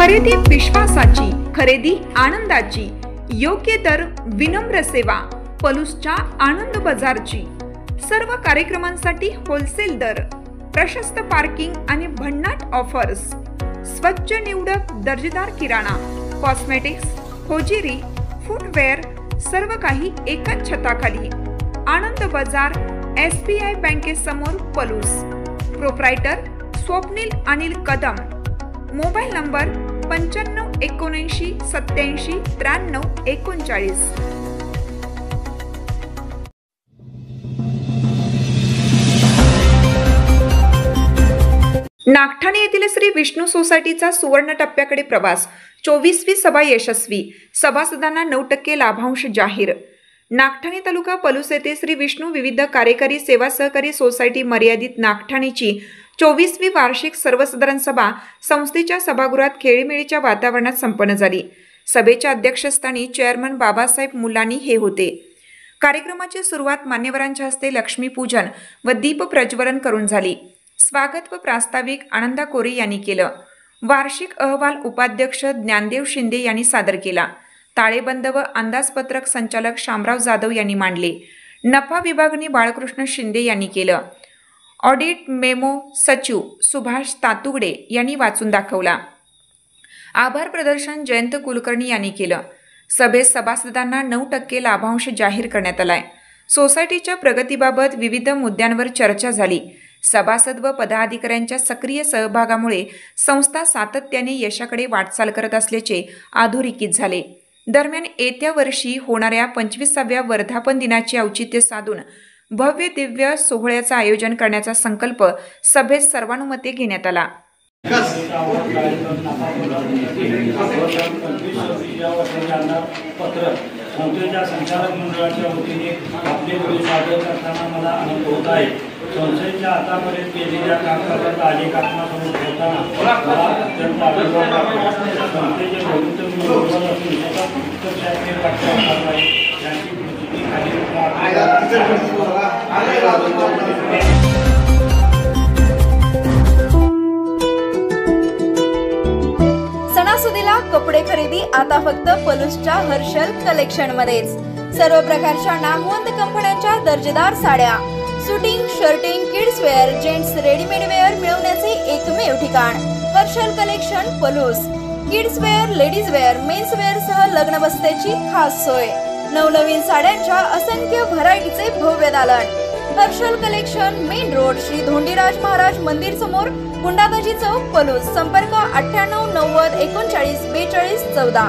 खरेदी विश्वासाची, खरेदी आनंदाची, योग्य दर, विनम्र सेवा, पलूसच्या आनंद बाजारची। सर्व कार्यक्रमांसाठी होलसेल दर, प्रशस्त पार्किंग आणि भन्नाट ऑफर्स, स्वच्छ निवडक दर्जेदार किराणा, कॉस्मेटिक्स, होजिरी, फुटवेअर, सर्व काही एकाच छताखाली। आनंद बाजार, SBI बँकेसमोर, Palus. Proprietor Swapnil Anil Kadam. Mobile number 95 79 87 93 39। Nagthane येथील श्री विष्णू सोसायटीचा सुवर्ण टप्प्याकडे प्रवास। 24वी सभा यशस्वी, सभासदांना 9% लाभांश जाहीर। नागठाणे तालुका पलूस येथे श्री विष्णू विविध कार्यकारी सेवा सहकारी सोसायटी मर्यादित नागठाणेची 24वी वार्षिक सर्वसाधारण सभा संस्थेच्या सभागृहात खेळीमेळीच्या वातावरणात संपन्न झाली। सभेच्या अध्यक्षस्थानी चेअरमन बाबासाहेब मुलानी हे होते। कार्यक्रमाची सुरुवात मान्यवरांच्या हस्ते लक्ष्मीपूजन व दीप प्रज्वलन करून झाली। स्वागत व प्रास्ताविक आनंदा कोरे यांनी केलं। वार्षिक अहवाल उपाध्यक्ष ज्ञानदेव शिंदे यांनी सादर केला। ताळेबंद व अंदाजपत्रक संचालक शामराव जाधव यांनी मांडले। नफा विभागणी बाळकृष्ण शिंदे यांनी केलं। ऑडिट मेमो सचिव सुभाष तातुगडे यांनी वाचून दाखवला। आभार प्रदर्शन जयंत कुलकर्णी यांनी केलं। सभेत सभासदांना 9% लाभांश जाहीर करण्यात आलाय। सोसायटीच्या प्रगतीबाबत विविध मुद्द्यांवर चर्चा झाली। सभासद व पदाधिकाऱ्यांच्या सक्रिय सहभागामुळे संस्था सातत्याने यशाकडे वाटचाल करत असल्याचे अधोरेखित झाले। दरम्यान येत्या वर्षी होणाऱ्या 25व्या वर्धापन दिनाचे औचित्य साधून भव्य दिव्य सोहळ्याचं आयोजन करण्याचा संकल्प सभेत सर्वानुमते घेण्यात आला। संस्थेच्या संचालक मंडळाच्या वतीने आपले वडील सादर करताना मला आनंद होत आहे। संस्थेच्या आतापर्यंत केलेल्या कामकाजाचा आलेख आपणासमोर ठेवताना मला अत्यंत अभिमान वाटतो। संस्थेचे भवितव्य उज्ज्वल असून त्याचा उत्कर्षाचे वाटचाल करणार आहे याची प्रचिती सणासुदीला कपडे खरेदी आता फक्त पलूसच्या हर्षल कलेक्शन मध्येच। सर्व प्रकारच्या नामवंत कंपन्यांच्या दर्जेदार साड्या, suiting, shirting, kids wear, gents readymade wear मिळवण्याचे एकमेव ठिकाण Harshal collection Palus. Kids wear, ladies wear, men's wear सह लग्न बस्त्याची खास सोय। नवनवीन साड्यांच्या असंख्य व्हरायटीचे भव्य दालन। Harshal collection, main road, Shri Dhondiraj Maharaj मंदिर समोर, गुंडाबाजी चौक, पलूस। संपर्क 98 90 39 42 14।